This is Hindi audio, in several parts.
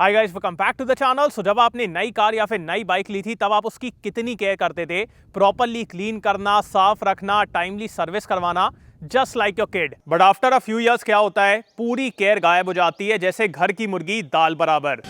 Hi guys, welcome back to the channel. So जब आपने नई कार या फिर नई बाइक ली थी तब आप उसकी कितनी केयर करते थे? प्रॉपरली क्लीन करना, साफ रखना, टाइमली सर्विस करवाना, just like your kid. But after a few years क्या होता है? पूरी केयर गायब हो जाती है, जैसे घर की मुर्गी दाल बराबर।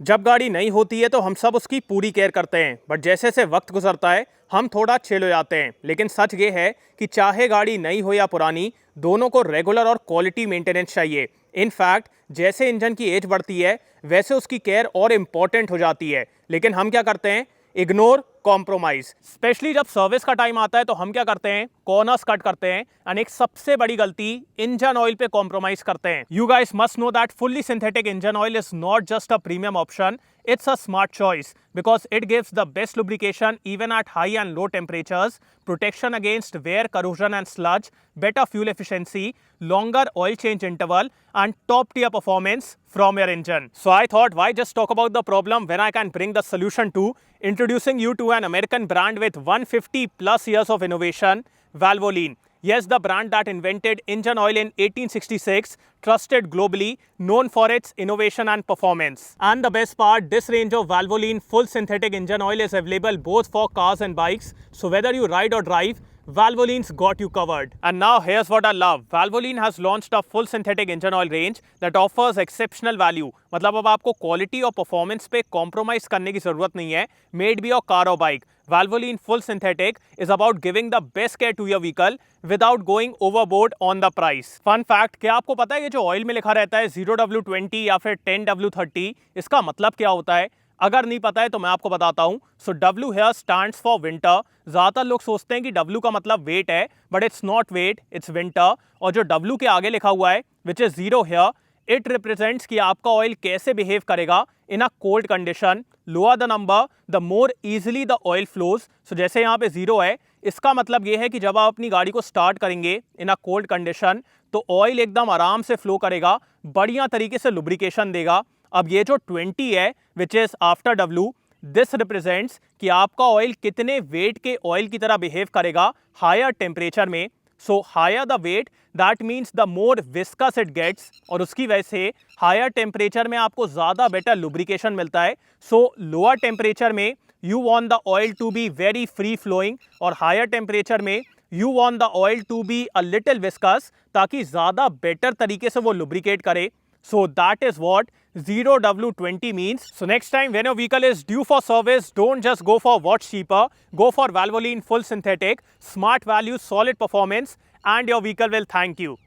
जब गाड़ी नई होती है तो हम सब उसकी पूरी केयर करते हैं, बट जैसे जैसे वक्त गुजरता है हम थोड़ा चिल हो जाते हैं। लेकिन सच ये है कि चाहे गाड़ी नई हो या पुरानी, दोनों को रेगुलर और क्वालिटी मेंटेनेंस चाहिए। इनफैक्ट जैसे इंजन की एज बढ़ती है वैसे उसकी केयर और इंपॉर्टेंट हो जाती है। लेकिन हम क्या करते हैं? Ignore, compromise. स्पेशली जब सर्विस का टाइम आता है तो हम क्या करते हैं? कॉर्नर्स कट करते हैं एंड एक सबसे बड़ी गलती, इंजन ऑयल पे कॉम्प्रोमाइज करते हैं। You guys must know that fully synthetic engine oil is not just a premium option, it's a smart choice because it gives the best lubrication even at high and low temperatures, protection against wear, corrosion and sludge, better fuel efficiency, longer oil change interval and top tier performance from your engine. So I thought, why just talk about the problem when I can bring the solution to? Introducing you to an American brand with 150 plus years of innovation, Valvoline. Yes, the brand that invented engine oil in 1866, trusted globally, known for its innovation and performance. And the best part, this range of Valvoline full synthetic engine oil is available both for cars and bikes. So whether you ride or drive, Valvoline's got you covered. And now here's what I love. Valvoline has launched a full synthetic engine oil range that offers exceptional value. मतलब अब आपको क्वालिटी और परफॉर्मेंस पे कॉम्प्रोमाइज करने की जरूरत नहीं है, मेड बी योर कार और bike. Valvoline Full Synthetic is about giving the best care to your vehicle without going overboard on the price. Fun fact, क्या आपको पता है ये जो ऑयल में लिखा रहता है 0W20 या फिर 10W30, इसका मतलब क्या होता है? अगर नहीं पता है तो मैं आपको बताता हूं। सो W here stands for winter। ज्यादातर लोग सोचते हैं कि W का मतलब वेट है, but it's not wait, it's winter. और जो W के आगे लिखा हुआ है which is 0 here, it represents कि आपका ऑयल कैसे बिहेव करेगा in a cold condition. Lower the number the more easily the oil flows. So जैसे यहाँ पे 0 है, इसका मतलब ये है कि जब आप अपनी गाड़ी को स्टार्ट करेंगे इन अ कोल्ड कंडीशन तो ऑयल एकदम आराम से फ्लो करेगा, बढ़िया तरीके से लुब्रिकेशन देगा। अब ये जो 20 है which is after W, this represents कि आपका ऑयल कितने वेट के ऑयल की तरह बिहेव करेगा हायर टेम्परेचर में। So higher the weight, that means the more viscous it gets, और उसकी वजह से हायर टेम्परेचर में आपको ज्यादा बेटर लुब्रिकेशन मिलता है। सो लोअर टेम्परेचर में you want the oil to be very free flowing, और हायर टेम्परेचर में you want the oil to be a little viscous, ताकि ज्यादा बेटर तरीके से वो लुब्रिकेट करे। So that is what 0W20 means. So next time when your vehicle is due for service, don't just go for what's cheaper. Go for Valvoline Full Synthetic, smart value, solid performance, and your vehicle will thank you.